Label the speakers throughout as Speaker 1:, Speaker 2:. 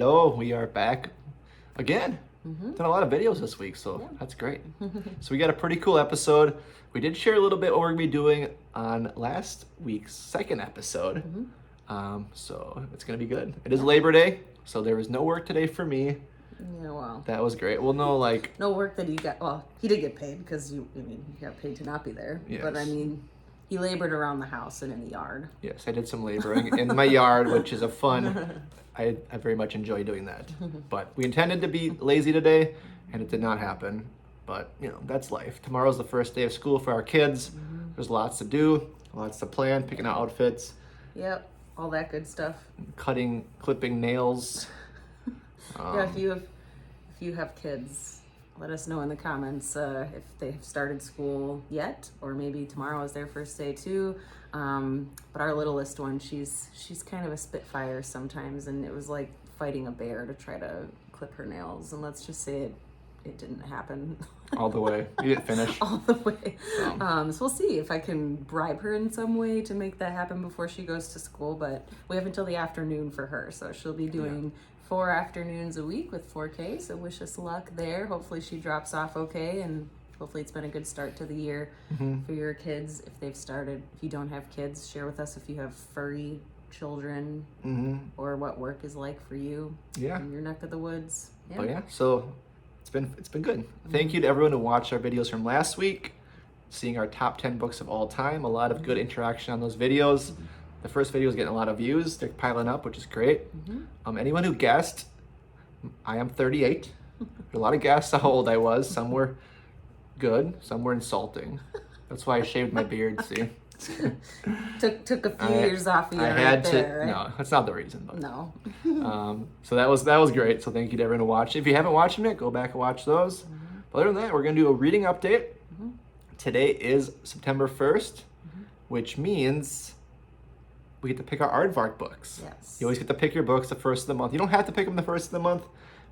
Speaker 1: Hello, we are back again. Done a lot of videos this week, so that's great. So we got a pretty cool episode. We did share a little bit what we're gonna be doing on last week's second episode. So it's gonna be good. It is Labor Day, so there was no work today for me.
Speaker 2: Yeah, well.
Speaker 1: That was great. Well, no, like...
Speaker 2: No work that he got, well, he did get paid because he got paid to not be there.
Speaker 1: Yes.
Speaker 2: But I mean, he labored around the house and in the yard.
Speaker 1: Yes, I did some laboring in my yard, which is a fun... I very much enjoy doing that. But we intended to be lazy today, and it did not happen. But, you know, that's life. Tomorrow's the first day of school for our kids. There's lots to do, lots to plan, picking out outfits.
Speaker 2: Yep, all that good stuff.
Speaker 1: Clipping nails.
Speaker 2: Yeah, if you have kids, let us know in the comments if they've started school yet, or maybe tomorrow is their first day too. But our littlest one, she's kind of a spitfire sometimes, and it was like fighting a bear to try to clip her nails. And let's just say it didn't happen.
Speaker 1: All the way. You didn't finish.
Speaker 2: All the way. So we'll see if I can bribe her in some way to make that happen before she goes to school. But we have until the afternoon for her, so she'll be doing 4 afternoons a week with 4K. So wish us luck there. Hopefully she drops off okay, and hopefully it's been a good start to the year for your kids if they've started. If you don't have kids, share with us if you have furry children or what work is like for you in your neck of the woods.
Speaker 1: But yeah, so it's been good. Thank you to everyone who watched our videos from last week, seeing our top 10 books of all time. A lot of good interaction on those videos. The first video is getting a lot of views. They're piling up, which is great. Anyone who guessed, I am 38. A lot of guesses how old I was. Some were good, some were insulting. That's why I shaved my beard, see?
Speaker 2: took a few years off of you.
Speaker 1: I had to, right? No, that's not the reason. But,
Speaker 2: no.
Speaker 1: So that was great. So thank you to everyone who watched. If you haven't watched them yet, go back and watch those. But other than that, we're going to do a reading update. Today is September 1st, which means we get to pick our Arvark books.
Speaker 2: Yes.
Speaker 1: You always get to pick your books the first of the month. You don't have to pick them the first of the month,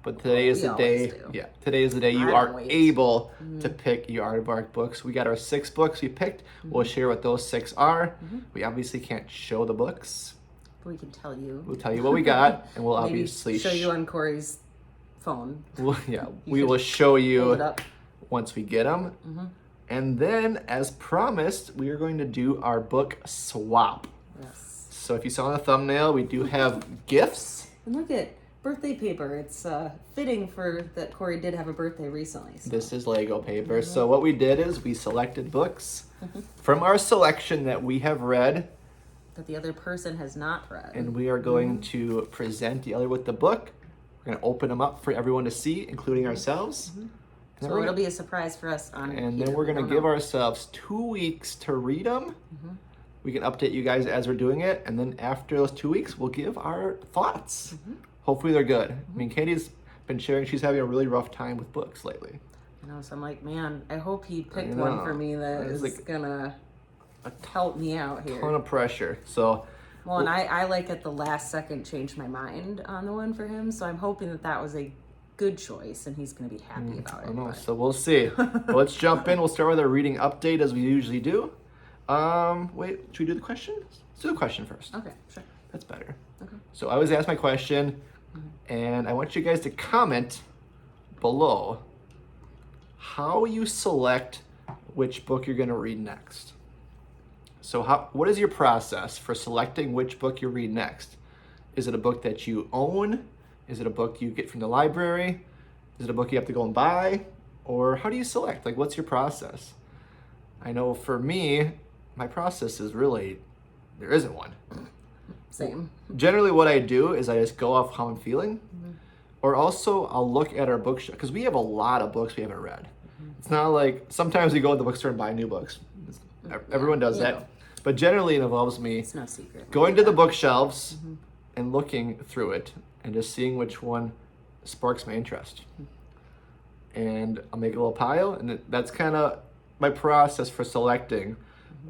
Speaker 1: but today is the day. Yeah, today is the day you are able to pick your Arvark books. We got our 6 books we picked. We'll share what those 6 are. We obviously can't show the books.
Speaker 2: But we can tell you.
Speaker 1: We'll tell you what we got, and we'll
Speaker 2: Maybe
Speaker 1: obviously
Speaker 2: show you on Corey's phone.
Speaker 1: We will show you
Speaker 2: it up.
Speaker 1: once we get them. And then, as promised, we are going to do our book swap.
Speaker 2: Yes.
Speaker 1: So if you saw in the thumbnail, we do have gifts.
Speaker 2: And look at birthday paper. It's fitting for that Corey did have a birthday recently. So.
Speaker 1: This is Lego paper. So what we did is we selected books from our selection that we have read.
Speaker 2: That the other person has not read.
Speaker 1: And we are going to present the other with the book. We're going to open them up for everyone to see, including ourselves.
Speaker 2: So it'll be a surprise for us on
Speaker 1: And then we're going to give ourselves 2 weeks to read them. We can update you guys as we're doing it. And then after those 2 weeks, we'll give our thoughts. Hopefully they're good. I mean, Katie's been sharing she's having a really rough time with books lately.
Speaker 2: I know, so I'm like, man, I hope he picked one for me that is like gonna help me out here.
Speaker 1: A ton of pressure. So,
Speaker 2: well, and I like at the last second changed my mind on the one for him. So I'm hoping that was a good choice and he's gonna be happy about it.
Speaker 1: I know, so we'll see. Well, let's jump in. We'll start with our reading update as we usually do. Wait, should we do the question? Let's do the question first.
Speaker 2: Okay, sure.
Speaker 1: That's better.
Speaker 2: Okay.
Speaker 1: So I always ask my question, and I want you guys to comment below how you select which book you're going to read next. So what is your process for selecting which book you read next? Is it a book that you own? Is it a book you get from the library? Is it a book you have to go and buy? Or how do you select? Like, what's your process? I know for me, my process is really, there isn't one.
Speaker 2: Same.
Speaker 1: Generally what I do is I just go off how I'm feeling. Or also I'll look at our bookshelf, because we have a lot of books we haven't read. It's not like, sometimes we go to the bookstore and buy new books. Everyone does that. But generally it involves me
Speaker 2: It's no secret.
Speaker 1: going to the bookshelves and looking through it and just seeing which one sparks my interest. And I'll make a little pile, and that's kind of my process for selecting.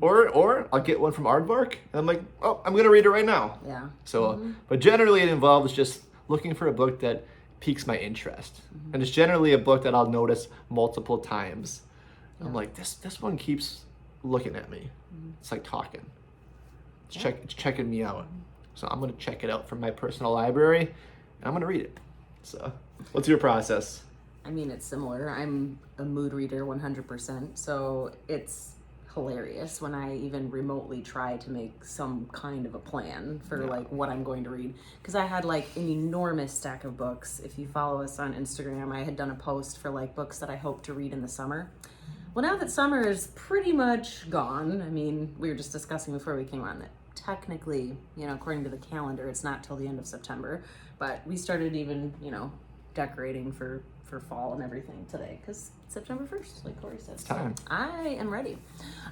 Speaker 1: Or I'll get one from Arvark, and I'm like, oh, I'm going to read it right now.
Speaker 2: Yeah.
Speaker 1: So, but generally it involves just looking for a book that piques my interest. And it's generally a book that I'll notice multiple times. I'm like, this one keeps looking at me. It's like talking. It's checking me out. So I'm going to check it out from my personal library. I'm going to read it. So what's your process?
Speaker 2: I mean, it's similar. I'm a mood reader 100%, so it's hilarious when I even remotely try to make some kind of a plan for like what I'm going to read, because I had like an enormous stack of books. If you follow us on Instagram, I had done a post for like books that I hope to read in the summer. Well, now that summer is pretty much gone, I mean, we were just discussing before we came on that technically, you know, according to the calendar, it's not till the end of September, but we started even, you know, decorating for fall and everything today, because September 1st, like Corey said.
Speaker 1: It's time.
Speaker 2: So I am ready.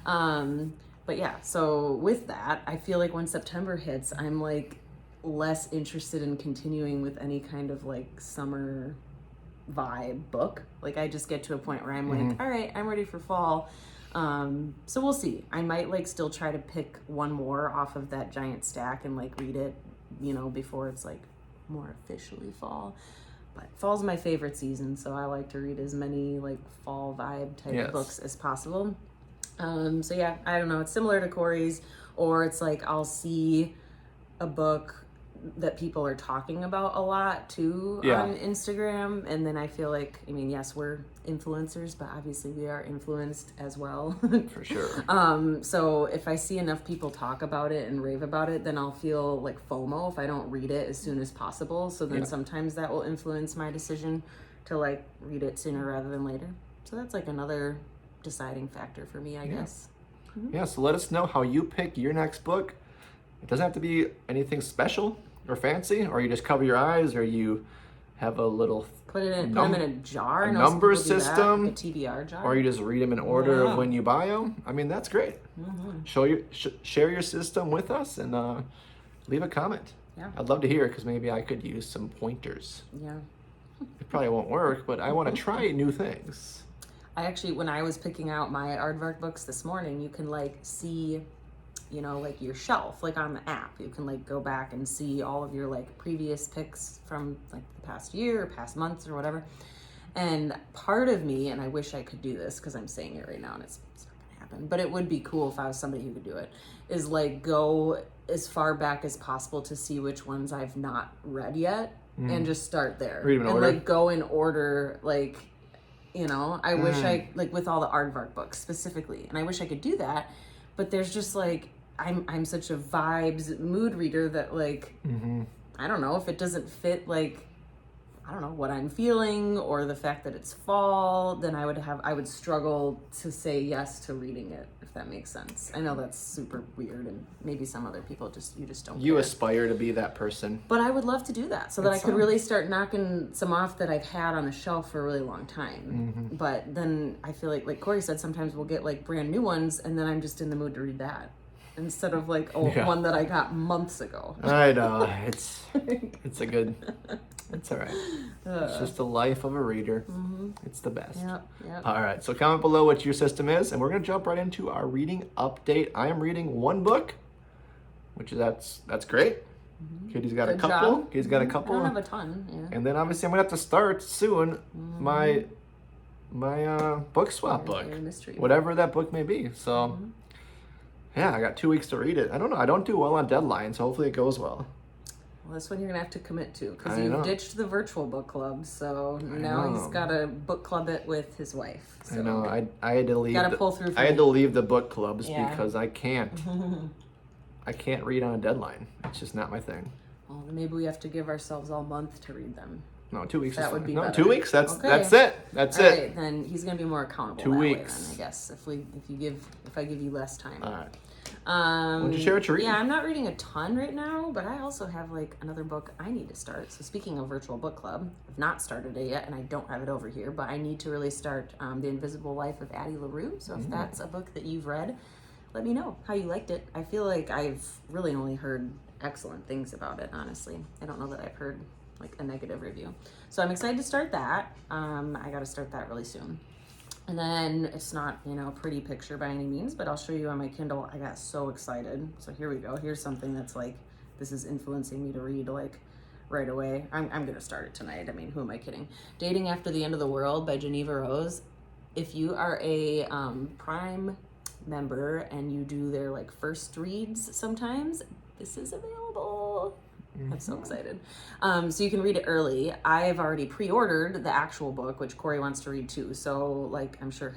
Speaker 2: But yeah, so with that, I feel like when September hits, I'm like less interested in continuing with any kind of like summer vibe book. Like I just get to a point where I'm like, all right, I'm ready for fall. So we'll see. I might like still try to pick one more off of that giant stack and like read it, you know, before it's like more officially fall. But fall's my favorite season, so I like to read as many like fall vibe type of books as possible. So yeah, I don't know. It's similar to Corey's, or it's like I'll see a book that people are talking about a lot too on Instagram, and then I feel like, I mean, yes, we're influencers, but obviously we are influenced as well.
Speaker 1: For sure.
Speaker 2: So if I see enough people talk about it and rave about it, then I'll feel like FOMO if I don't read it as soon as possible. So then sometimes that will influence my decision to like read it sooner rather than later. So that's like another deciding factor for me, I guess.
Speaker 1: Yeah, so let us know how you pick your next book. It doesn't have to be anything special or fancy, or you just cover your eyes, or you have a little
Speaker 2: put them in a jar,
Speaker 1: a number system,
Speaker 2: like a TBR jar,
Speaker 1: or you just read them in order of when you buy them. I mean, that's great. Share your system with us, and leave a comment.
Speaker 2: Yeah,
Speaker 1: I'd love to hear, because maybe I could use some pointers.
Speaker 2: Yeah,
Speaker 1: it probably won't work, but I want to try new things.
Speaker 2: I actually, when I was picking out my Arvark books this morning, you can like see, you know, like your shelf, like on the app, you can like go back and see all of your like previous picks from like the past year or past months or whatever. And part of me, and I wish I could do this because I'm saying it right now and it's not gonna happen, but it would be cool if I was somebody who could do it, is like go as far back as possible to see which ones I've not read yet and just start there.
Speaker 1: Read them in
Speaker 2: and
Speaker 1: order.
Speaker 2: Like go in order, like, you know, I wish I, like with all the Arvark books specifically, and I wish I could do that, but there's just like, I'm such a vibes mood reader that like, I don't know, if it doesn't fit like, I don't know, what I'm feeling or the fact that it's fall, then I would struggle to say yes to reading it, if that makes sense. I know that's super weird, and maybe some other people you just don't
Speaker 1: You
Speaker 2: care.
Speaker 1: aspire to be that person.
Speaker 2: But I would love to do that so that I could really start knocking some off that I've had on the shelf for a really long time. But then I feel like Corey said, sometimes we'll get like brand new ones and then I'm just in the mood to read that, instead of like one that I got months ago.
Speaker 1: I know. It's all right. It's just the life of a reader. It's the best.
Speaker 2: Yep.
Speaker 1: All right. So comment below what your system is, and we're going to jump right into our reading update. I am reading one book, which is that's great. Katie's got
Speaker 2: Good
Speaker 1: a couple.
Speaker 2: job.
Speaker 1: Katie's got a couple.
Speaker 2: I don't have a ton. Yeah.
Speaker 1: And then obviously I'm going to have to start soon my book swap book.
Speaker 2: Your mystery.
Speaker 1: Whatever that book may be. So yeah, I got 2 weeks to read it. I don't know. I don't do well on deadline, so hopefully it goes well.
Speaker 2: Well, that's one you're gonna have to commit to, because
Speaker 1: I
Speaker 2: you
Speaker 1: know.
Speaker 2: ditched the virtual book club, so now he's got to book club it with his wife. So
Speaker 1: I know. I had to leave.
Speaker 2: Gotta pull through for
Speaker 1: I had
Speaker 2: me.
Speaker 1: to leave the book clubs
Speaker 2: Yeah.
Speaker 1: because I can't. I can't read on a deadline. It's just not my thing.
Speaker 2: Well, maybe we have to give ourselves all month to read them.
Speaker 1: No, 2 weeks.
Speaker 2: That
Speaker 1: is
Speaker 2: would
Speaker 1: fine.
Speaker 2: be
Speaker 1: no,
Speaker 2: better.
Speaker 1: 2 weeks. That's
Speaker 2: Okay.
Speaker 1: that's it. That's
Speaker 2: All
Speaker 1: it.
Speaker 2: right, then he's gonna be more accountable.
Speaker 1: 2
Speaker 2: that way
Speaker 1: weeks.
Speaker 2: then, I guess, if I give you less time.
Speaker 1: All right.
Speaker 2: Why
Speaker 1: don't you share what you're reading?
Speaker 2: Yeah, I'm not reading a ton right now, but I also have like another book I need to start. So speaking of virtual book club, I've not started it yet, and I don't have it over here, but I need to really start The Invisible Life of Addie LaRue. So if that's a book that you've read, let me know how you liked it. I feel like I've really only heard excellent things about it, honestly. I don't know that I've heard like a negative review. So I'm excited to start that. I got to start that really soon. And then it's not, you know, a pretty picture by any means, but I'll show you on my Kindle. I got so excited. So here we go. Here's something that's like, this is influencing me to read like right away. I'm going to start it tonight. I mean, who am I kidding? Dating After the End of the World by Geneva Rose. If you are a Prime member and you do their like first reads sometimes, this is available. I'm so excited. So you can read it early. I've already pre-ordered the actual book, which Corey wants to read too. So like, I'm sure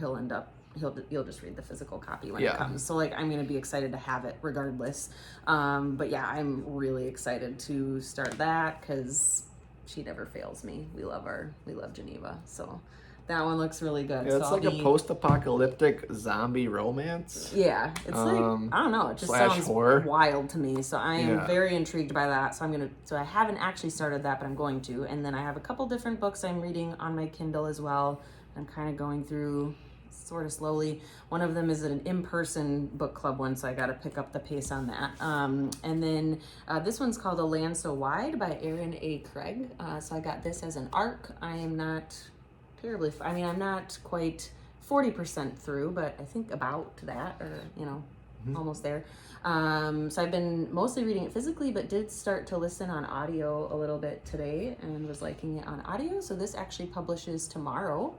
Speaker 2: you'll just read the physical copy when it comes. So like, I'm going to be excited to have it regardless. But yeah, I'm really excited to start that because she never fails me. We love Geneva. So that one looks really good.
Speaker 1: Yeah, it's
Speaker 2: so
Speaker 1: like a post-apocalyptic zombie romance.
Speaker 2: Yeah, it's like, I don't know, it just sounds
Speaker 1: horror.
Speaker 2: Wild to me. So I am very intrigued by that. So I haven't actually started that, but I'm going to. And then I have a couple different books I'm reading on my Kindle as well. I'm kind of going through sort of slowly. One of them is an in-person book club one, so I got to pick up the pace on that. And then this one's called A Land So Wide by Aaron A. Craig. So I got this as an ARC. I am not terribly, I'm not quite 40% through, but I think about that, or, almost there. So I've been mostly reading it physically, but did start to listen on audio a little bit today and was liking it on audio. So this actually publishes tomorrow.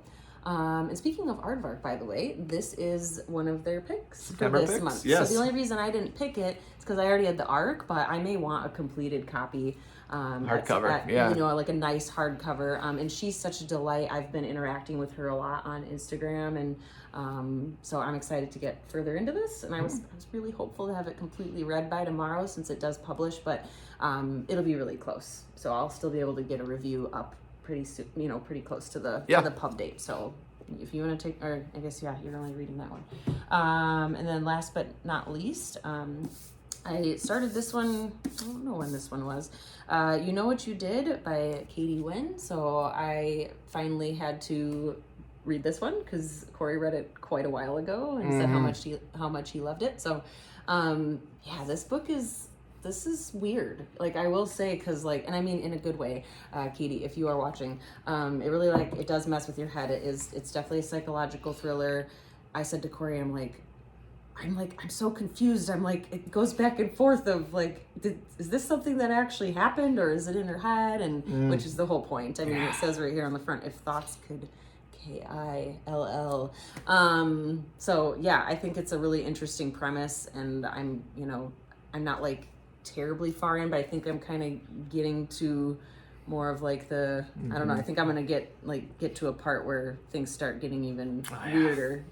Speaker 2: And speaking of Arvark, by the way, this is one of their picks for this month.
Speaker 1: Yes.
Speaker 2: So the only reason I didn't pick it is because I already had the ARC, but I may want a completed copy.
Speaker 1: Hardcover,
Speaker 2: like a nice hardcover. And she's such a delight. I've been interacting with her a lot on Instagram, and so I'm excited to get further into this. And I was really hopeful to have it completely read by tomorrow, since it does publish, but it'll be really close. So I'll still be able to get a review up pretty soon, pretty close to the pub date. So if you want to take, or I guess you're only reading that one. And then last but not least, I started this one, I don't know when this one was. You Know What You Did by Katie Wynn. So I finally had to read this one because Corey read it quite a while ago and said how much he loved it. So this is weird. Like, I will say, because and I mean in a good way, Katie, if you are watching, it really it does mess with your head. It's definitely a psychological thriller. I said to Corey, I'm so confused. It goes back and forth of is this something that actually happened, or is it in her head? And which is the whole point. I mean, it says right here on the front, if thoughts could KILL. So yeah, I think it's a really interesting premise, and I'm not terribly far in, but I think I'm kind of getting to more of I don't know, I think I'm gonna get to a part where things start getting even weirder,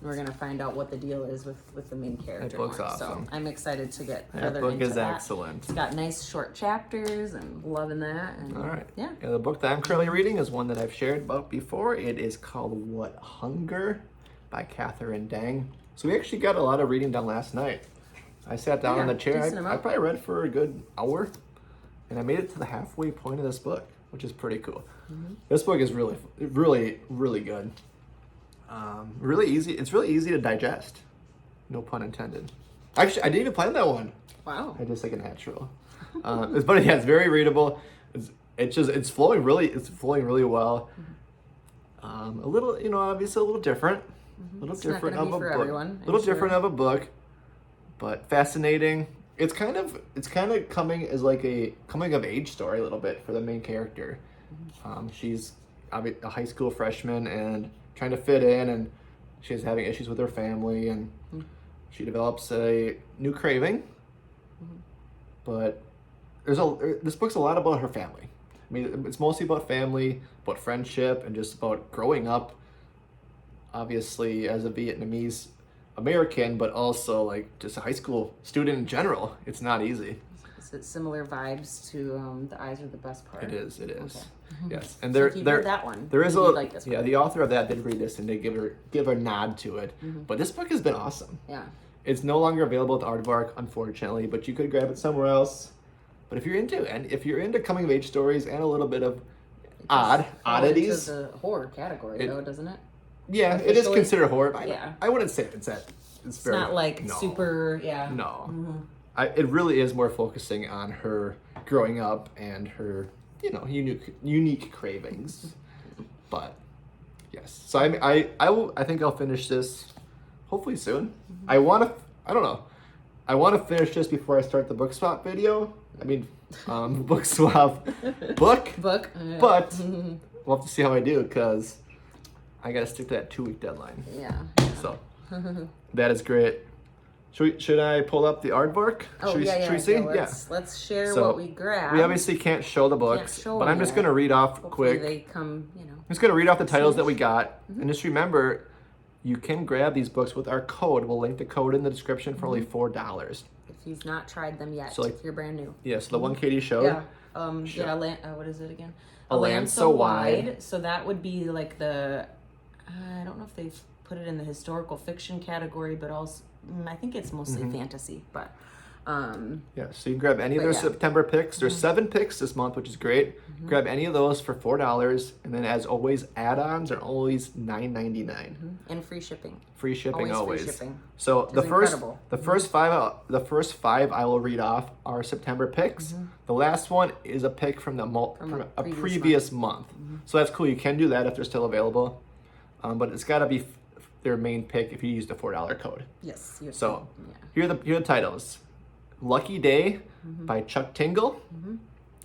Speaker 2: We're gonna find out what the deal is with the main character.
Speaker 1: That book's awesome.
Speaker 2: So I'm excited to get further
Speaker 1: into that. That book is excellent.
Speaker 2: It's got nice short chapters, and loving that. And
Speaker 1: all right.
Speaker 2: Yeah.
Speaker 1: The book that I'm currently reading is one that I've shared about before. It is called What Hunger by Catherine Dang. So we actually got a lot of reading done last night. I sat down in the chair. I probably read for a good hour, and I made it to the halfway point of this book, which is pretty cool. This book is really, really, really good. Really easy. It's really easy to digest. No pun intended. Actually, I didn't even plan that one.
Speaker 2: Wow.
Speaker 1: I just like a natural. But yeah, it's very readable. It's flowing really well. A little, obviously a little different. A little different of a book.
Speaker 2: Everyone,
Speaker 1: a little different of a book, but fascinating. It's kind of coming as a coming of age story a little bit for the main character. She's a high school freshman and trying to fit in, and she's having issues with her family, and she develops a new craving. But this book's a lot about her family. I mean, it's mostly about family, about friendship, and just about growing up, obviously as a Vietnamese American, but also just a high school student in general. It's not easy.
Speaker 2: Is it similar vibes to The Eyes Are the Best Part?
Speaker 1: It is. Okay. Yes, and
Speaker 2: so if you read that one,
Speaker 1: there is the author of that did read this, and they give a nod to it. But this book has been awesome.
Speaker 2: Yeah,
Speaker 1: it's no longer available at Arvark, unfortunately, but you could grab it somewhere else. But if you're into coming of age stories and a little bit of oddities,
Speaker 2: into the horror category, though, doesn't it?
Speaker 1: Yeah, it is considered horror. I wouldn't say it's
Speaker 2: not super. Yeah.
Speaker 1: No. It really is more focusing on her growing up and her, unique cravings. But yes, so I think I'll finish this hopefully soon. I want to finish this before I start the book swap video. I mean, book swap book.
Speaker 2: Yeah.
Speaker 1: But we'll have to see how I do, because I got to stick to that 2-week deadline.
Speaker 2: Yeah.
Speaker 1: So that is great. Should I pull up the Aardvark?
Speaker 2: Oh,
Speaker 1: should
Speaker 2: yeah.
Speaker 1: we see?
Speaker 2: Let's share
Speaker 1: So,
Speaker 2: what we grabbed.
Speaker 1: We obviously can't show the books, but I'm just going to read off
Speaker 2: Hopefully
Speaker 1: quick.
Speaker 2: they come,
Speaker 1: I'm just going to read off the titles that we got. And just remember, you can grab these books with our code. We'll link the code in the description for only $4.
Speaker 2: If you've not tried them yet,
Speaker 1: So, like,
Speaker 2: if you're brand new.
Speaker 1: Yeah, so the one Katie showed.
Speaker 2: Yeah. What is it again? A Land So Wide. So that would be like the, I don't know if they've put it in the historical fiction category, but also, I think it's mostly fantasy, but.
Speaker 1: Yeah, so you can grab any of their September picks. There's 7 picks this month, which is great. Grab any of those for $4, and then as always, add-ons are always $9.99.
Speaker 2: And free shipping.
Speaker 1: Free shipping always.
Speaker 2: Free shipping.
Speaker 1: So the
Speaker 2: incredible.
Speaker 1: first five I will read off are September picks. The last one is a pick from a previous month. So that's cool. You can do that if they're still available, but it's got to be their main pick if you use the $4 code.
Speaker 2: Yes.
Speaker 1: So here are the titles. Lucky Day by Chuck Tingle.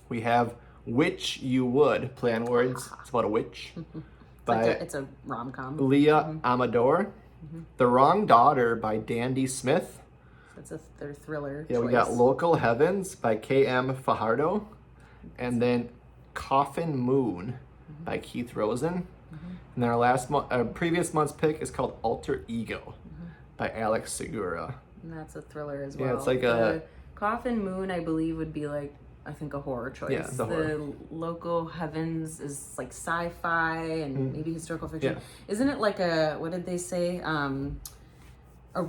Speaker 1: We have Witch You Would, play on words. It's about a witch.
Speaker 2: It's a rom-com.
Speaker 1: Leah Amador. The Wrong Daughter by Dandy Smith.
Speaker 2: That's their thriller.
Speaker 1: Yeah,
Speaker 2: choice.
Speaker 1: we got Local Heavens by K.M. Fajardo. And then Coffin Moon by Keith Rosen. And then our previous month's pick is called Alter Ego by Alex Segura.
Speaker 2: And that's a thriller as well.
Speaker 1: Yeah, it's like a
Speaker 2: Coffin Moon, I believe, would be like, I think, a horror choice.
Speaker 1: Yeah, the horror.
Speaker 2: Local Heavens is like sci-fi and maybe historical fiction.
Speaker 1: Yeah.
Speaker 2: Isn't it like what did they say?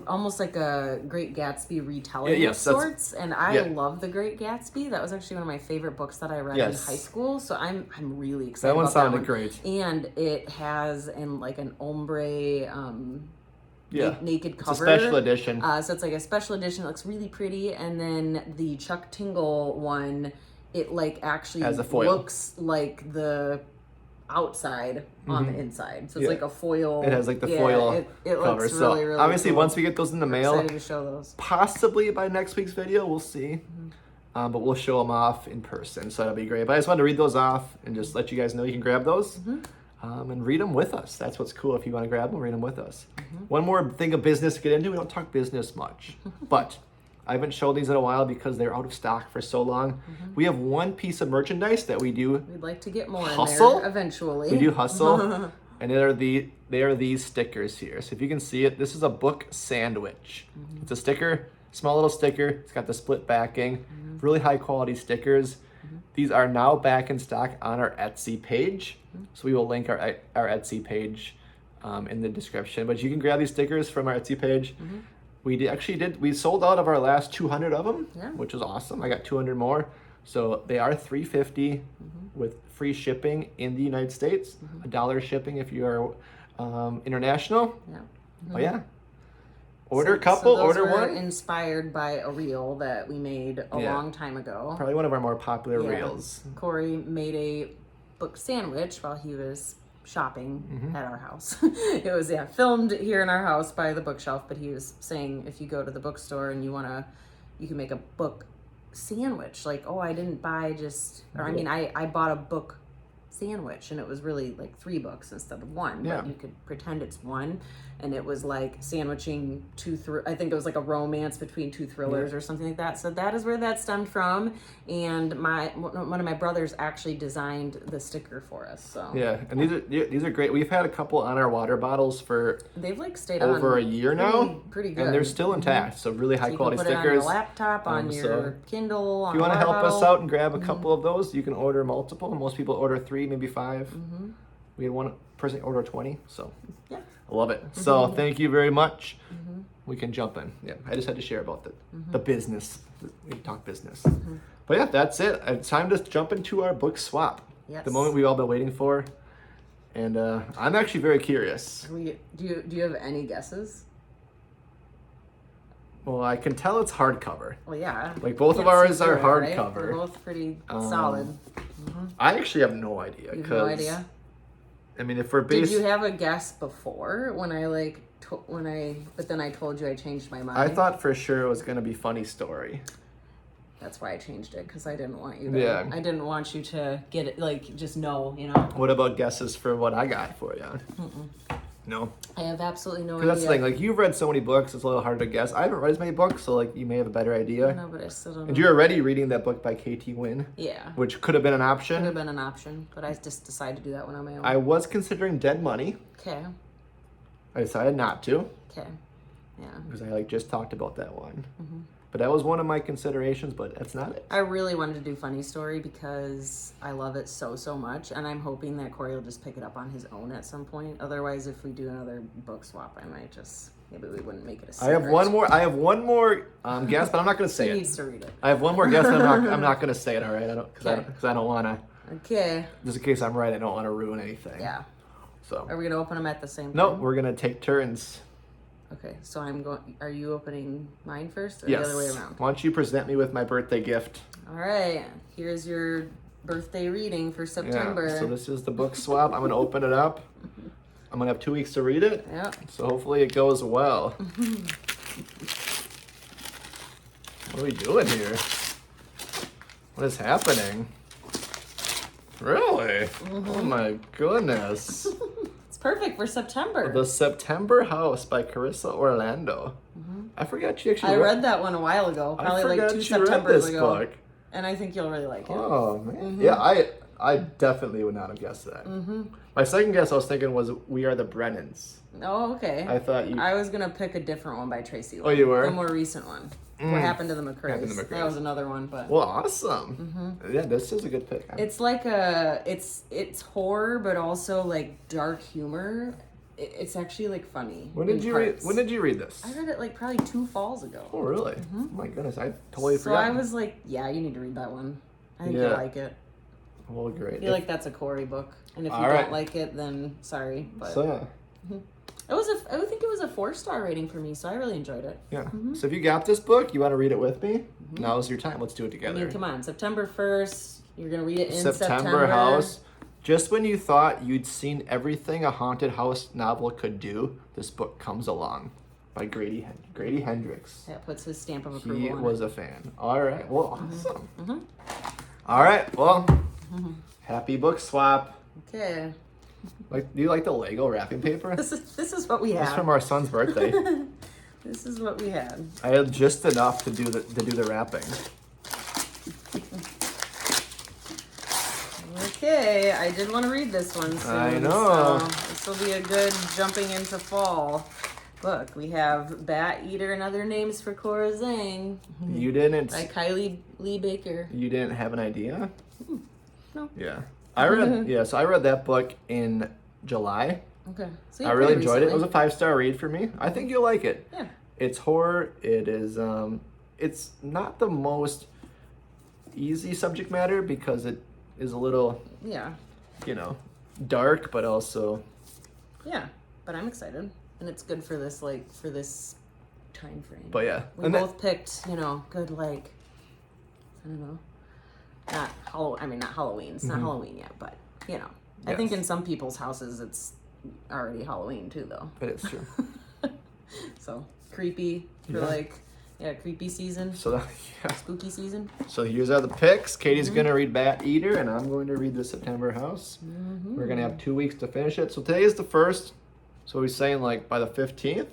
Speaker 2: Almost like a Great Gatsby retelling of sorts. And I love The Great Gatsby. That was actually one of my favorite books that I read in high school. So I'm really excited.
Speaker 1: That one
Speaker 2: about
Speaker 1: sounded great.
Speaker 2: And it has an ombre. Naked cover.
Speaker 1: It's a special edition.
Speaker 2: So it's like a special edition. It looks really pretty. And then the Chuck Tingle one, it actually
Speaker 1: has a foil.
Speaker 2: Looks like the outside on the inside. So it's like a foil.
Speaker 1: It has the foil
Speaker 2: it
Speaker 1: cover.
Speaker 2: Looks
Speaker 1: so
Speaker 2: really
Speaker 1: obviously
Speaker 2: cool.
Speaker 1: once we get those in the mail,
Speaker 2: excited to show those.
Speaker 1: Possibly by next week's video, we'll see. But we'll show them off in person, so that'll be great. But I just wanted to read those off and just let you guys know you can grab those. And read them with us. That's what's cool. If you want to grab them, read them with us. One more thing of business to get into. We don't talk business much, but I haven't showed these in a while because they're out of stock for so long. We have one piece of merchandise that we do.
Speaker 2: We'd like to get more
Speaker 1: hustle
Speaker 2: in there eventually.
Speaker 1: We do hustle, and they are these stickers here. So if you can see it, this is a book sandwich. It's a sticker, small little sticker. It's got the split backing, really high quality stickers. These are now back in stock on our Etsy page. So we will link our Etsy page in the description. But you can grab these stickers from our Etsy page. We sold out of our last 200 of them, which was awesome. I got 200 more. So they are $3.50 with free shipping in the United States. $1 shipping if you are international. But yeah. Order a couple, order one.
Speaker 2: Inspired by a reel that we made a long time ago.
Speaker 1: Probably one of our more popular reels.
Speaker 2: Corey made a book sandwich while he was shopping at our house. It was filmed here in our house by the bookshelf, but he was saying if you go to the bookstore and you can make a book sandwich. I didn't buy I bought a book sandwich and it was really 3 books instead of 1, but you could pretend it's 1, and it was sandwiching I think it was a romance between 2 thrillers or something like that. So that is where that stemmed from, and one of my brothers actually designed the sticker for us. So
Speaker 1: and these are great. We've had a couple on our water bottles for
Speaker 2: they've stayed
Speaker 1: over a year now,
Speaker 2: pretty good,
Speaker 1: and they're still intact. So really high quality stickers.
Speaker 2: On your laptop, on your Kindle.
Speaker 1: If you want to help us out and grab a couple of those, you can order multiple. Most people order 3, maybe 5. We had one person order 20, so I love it. So thank you very much. We can jump in. I just had to share about the business. We talk business. But yeah, that's it. It's time to jump into our book swap. The moment we've all been waiting for. And I'm actually very curious.
Speaker 2: Do you have any guesses?
Speaker 1: Well, I can tell it's hardcover.
Speaker 2: Well, yeah.
Speaker 1: Both of ours are hardcover.
Speaker 2: Right? They're both pretty solid.
Speaker 1: I actually have no idea.
Speaker 2: You have no idea?
Speaker 1: I mean, if we're based...
Speaker 2: Did you have a guess before when but then I told you I changed my mind?
Speaker 1: I thought for sure it was going to be Funny Story.
Speaker 2: That's why I changed it, because I didn't want you to... I didn't want you to get it, just know,
Speaker 1: What about guesses for what I got for you? No.
Speaker 2: I have absolutely no idea.
Speaker 1: Because that's the thing, like, you've read so many books, it's a little hard to guess. I haven't read as many books, so, like, you may have a better idea.
Speaker 2: No, but I still don't know.
Speaker 1: And you're already reading that book by K.T. Wynne.
Speaker 2: Yeah.
Speaker 1: Which could have been an option.
Speaker 2: Could have been an option, but I just decided to do that one on my own.
Speaker 1: I was considering Dead Money.
Speaker 2: Okay.
Speaker 1: I decided not to.
Speaker 2: Okay. Yeah.
Speaker 1: Because I, like, just talked about that one.
Speaker 2: Mm-hmm.
Speaker 1: But that was one of my considerations, but that's not it.
Speaker 2: I really wanted to do Funny Story because I love it so much, and I'm hoping that Corey will just pick it up on his own at some point. Otherwise, if we do another book swap, I might just, maybe we wouldn't make it a secret.
Speaker 1: I have one more guess, but I'm not going to say
Speaker 2: He
Speaker 1: it.
Speaker 2: needs to read it.
Speaker 1: I have one more guess, and I'm not going to say it, all right? Because I don't want to.
Speaker 2: Okay.
Speaker 1: Just in case I'm right, I don't want to ruin anything.
Speaker 2: Yeah.
Speaker 1: So.
Speaker 2: Are we gonna open them at the same time?
Speaker 1: No, we're gonna take turns.
Speaker 2: Okay, so I'm going. Are you opening mine first, or
Speaker 1: Yes.
Speaker 2: the other way around?
Speaker 1: Why don't you present me with my birthday gift?
Speaker 2: All right. Here's your birthday reading for September.
Speaker 1: Yeah. So this is the book swap. I'm gonna open it up. I'm gonna have 2 weeks to read it.
Speaker 2: Yeah.
Speaker 1: So hopefully it goes well. What are we doing here? What is happening? Really? Oh my goodness.
Speaker 2: It's perfect for September.
Speaker 1: The September House by Carissa Orlando. I forgot she actually
Speaker 2: I read that one a while ago, probably like 2
Speaker 1: she read
Speaker 2: Septembers
Speaker 1: this
Speaker 2: ago.
Speaker 1: book.
Speaker 2: And I think you'll really like it.
Speaker 1: Oh man. Yeah, I definitely would not have guessed that. My second guess I was thinking was We Are the Brennans.
Speaker 2: Oh, okay.
Speaker 1: I thought you
Speaker 2: I was gonna pick a different one by Tracy.
Speaker 1: Oh, you were?
Speaker 2: The more recent one. What Happened to the McCrays?
Speaker 1: Happened to the McCrays.
Speaker 2: That was another one, but
Speaker 1: Well, awesome. Yeah, this is a good pick.
Speaker 2: it's like it's horror, but also like dark humor. It's actually like funny.
Speaker 1: When did you read this?
Speaker 2: I read it like probably 2 falls ago.
Speaker 1: Oh really? Oh my goodness, I totally
Speaker 2: So
Speaker 1: forgot.
Speaker 2: I was like, yeah, you need to read that one. I think
Speaker 1: Yeah.
Speaker 2: you'll like it.
Speaker 1: Well, great.
Speaker 2: I feel like that's a Corey book, and if you
Speaker 1: All right.
Speaker 2: don't like it, then sorry. But
Speaker 1: So
Speaker 2: I would think it was a 4-star rating for me, so I really enjoyed it.
Speaker 1: yeah. So if you got this book, you want to read it with me? Now's your time. Let's do it
Speaker 2: I
Speaker 1: together.
Speaker 2: mean, come on, September 1st, you're gonna read it in
Speaker 1: September House. Just when you thought you'd seen everything a haunted house novel could do, this book comes along by Grady Hendrix.
Speaker 2: That puts his stamp of approval
Speaker 1: He
Speaker 2: on
Speaker 1: was
Speaker 2: it.
Speaker 1: a fan. All right. Well, awesome. All right. Well, happy book swap.
Speaker 2: Okay,
Speaker 1: Like, do you like the Lego wrapping paper?
Speaker 2: this is what we
Speaker 1: That's
Speaker 2: have.
Speaker 1: from our son's birthday.
Speaker 2: This is what we had.
Speaker 1: I had just enough to do the wrapping.
Speaker 2: Okay, I did want to read this one soon.
Speaker 1: I know.
Speaker 2: So this will be a good jumping into fall book. We have Bat Eater and Other Names for Cora Zhang
Speaker 1: You didn't.
Speaker 2: by Kylie Lee Baker.
Speaker 1: You didn't have an idea?
Speaker 2: No.
Speaker 1: Yeah. I read. So I read that book in July.
Speaker 2: Okay. So
Speaker 1: I really enjoyed it. It was a 5-star read for me. I think you'll like it.
Speaker 2: Yeah.
Speaker 1: It's horror. It is. It's not the most easy subject matter because it is a little,
Speaker 2: Yeah.
Speaker 1: dark, but also.
Speaker 2: Yeah. But I'm excited, and it's good for this time frame.
Speaker 1: But yeah,
Speaker 2: we
Speaker 1: and
Speaker 2: both picked good I don't know. Not Halloween. It's not Halloween yet, but I think
Speaker 1: Yes.
Speaker 2: in some people's houses it's already Halloween too, though.
Speaker 1: But it's true.
Speaker 2: So creepy for creepy season,
Speaker 1: So yeah.
Speaker 2: spooky season.
Speaker 1: So here's are the picks. Katie's gonna read Bat Eater, and I'm going to read the September House. We're gonna have 2 weeks to finish it. So today is the 1st. So we're saying like by the 15th.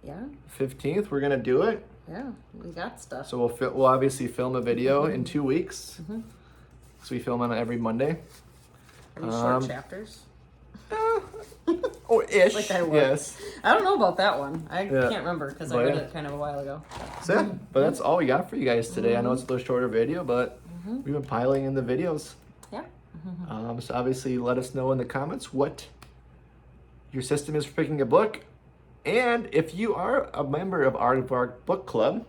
Speaker 2: Yeah,
Speaker 1: 15th, we're gonna do it.
Speaker 2: yeah, we got stuff.
Speaker 1: So we'll obviously film a video in 2 weeks. So we film on every Monday.
Speaker 2: Are these short chapters?
Speaker 1: Oh, ish.
Speaker 2: Like I was.
Speaker 1: Yes.
Speaker 2: I don't know about that one. I
Speaker 1: Yeah.
Speaker 2: can't remember because I
Speaker 1: But
Speaker 2: read
Speaker 1: yeah.
Speaker 2: it kind of a while ago.
Speaker 1: So yeah, but that's all we got for you guys today. I know it's a little shorter video, but we've been piling in the videos.
Speaker 2: Yeah.
Speaker 1: So obviously let us know in the comments what your system is for picking a book. And if you are a member of Arvark Book Club,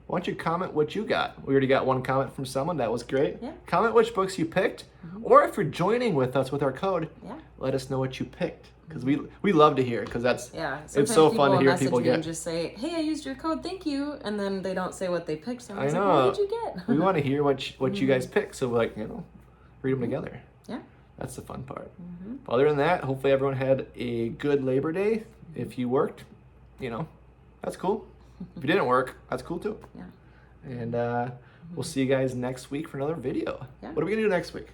Speaker 1: why don't you comment what you got? We already got one comment from someone. That was great.
Speaker 2: Yeah.
Speaker 1: Comment which books you picked. Or if you're joining with us with our code,
Speaker 2: Yeah.
Speaker 1: let us know what you picked. Because we love to hear it. Because that's
Speaker 2: Yeah,
Speaker 1: it's so fun to hear
Speaker 2: message
Speaker 1: people
Speaker 2: me and
Speaker 1: get.
Speaker 2: just say, "Hey, I used your code, thank you," and then they don't say what they picked. So I'm
Speaker 1: I
Speaker 2: like,
Speaker 1: know.
Speaker 2: "What did you get?"
Speaker 1: We want to hear what you guys pick. So read them together.
Speaker 2: Yeah.
Speaker 1: That's the fun part. Other than that, hopefully everyone had a good Labor Day. If you worked, that's cool. If you didn't work, that's cool too.
Speaker 2: Yeah.
Speaker 1: And we'll see you guys next week for another video.
Speaker 2: Yeah.
Speaker 1: What are we gonna do next week?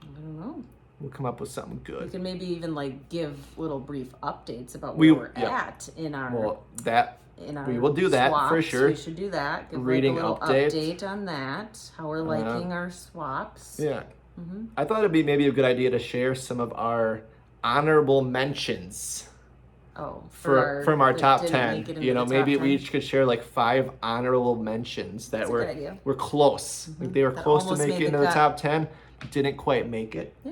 Speaker 2: I don't know.
Speaker 1: We'll come up with something
Speaker 2: We
Speaker 1: good.
Speaker 2: can maybe even like give little brief updates about
Speaker 1: We-
Speaker 2: where we're
Speaker 1: yeah.
Speaker 2: at in our
Speaker 1: Well, that
Speaker 2: in our
Speaker 1: we will do that for
Speaker 2: swaps.
Speaker 1: sure.
Speaker 2: We should do that. Give
Speaker 1: Reading
Speaker 2: like a little
Speaker 1: update.
Speaker 2: update on that. How we're liking our swaps.
Speaker 1: yeah. I thought it'd be maybe a good idea to share some of our honorable mentions
Speaker 2: Oh,
Speaker 1: from our
Speaker 2: that
Speaker 1: top
Speaker 2: didn't
Speaker 1: 10.
Speaker 2: make it into
Speaker 1: You know,
Speaker 2: the
Speaker 1: maybe
Speaker 2: top
Speaker 1: we
Speaker 2: 10.
Speaker 1: each could share like 5 honorable mentions that
Speaker 2: That's a
Speaker 1: were
Speaker 2: good idea.
Speaker 1: were close. Like they were
Speaker 2: That
Speaker 1: close to
Speaker 2: almost
Speaker 1: making
Speaker 2: made
Speaker 1: it
Speaker 2: the
Speaker 1: into the
Speaker 2: cut.
Speaker 1: top 10, didn't quite make it.
Speaker 2: Yeah.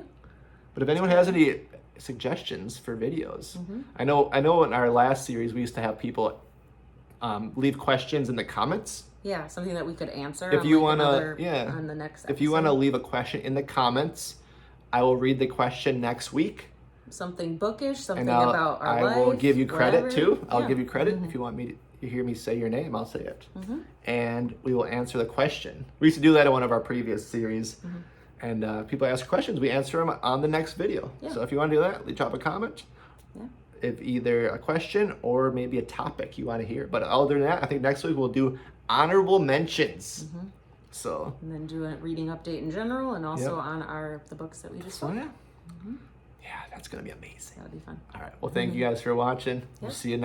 Speaker 1: But if anyone has any suggestions for videos, I know in our last series we used to have people leave questions in the comments.
Speaker 2: Yeah, something that we could answer.
Speaker 1: If
Speaker 2: on
Speaker 1: you
Speaker 2: like
Speaker 1: wanna,
Speaker 2: another- on the next.
Speaker 1: if you want to
Speaker 2: episode.
Speaker 1: leave a question in the comments, I will read the question next week,
Speaker 2: Something bookish, something
Speaker 1: and
Speaker 2: about our
Speaker 1: I
Speaker 2: life.
Speaker 1: will give you credit
Speaker 2: whatever.
Speaker 1: too. I'll
Speaker 2: Yeah.
Speaker 1: give you credit if you want me to. You hear me say your name, I'll say it, and we will answer the question. We used to do that in one of our previous series, and people ask questions, we answer them on the next video.
Speaker 2: Yeah.
Speaker 1: So if you want to do that, drop a comment.
Speaker 2: Yeah.
Speaker 1: If either a question or maybe a topic you want to hear. But other than that, I think next week we'll do honorable mentions. So,
Speaker 2: And then do a reading update in general, and also
Speaker 1: Yep.
Speaker 2: on the books that we just
Speaker 1: so
Speaker 2: read.
Speaker 1: yeah. Yeah, that's gonna be amazing.
Speaker 2: That would be fun.
Speaker 1: All right. Well, thank you guys for watching. We'll
Speaker 2: Yep.
Speaker 1: see you next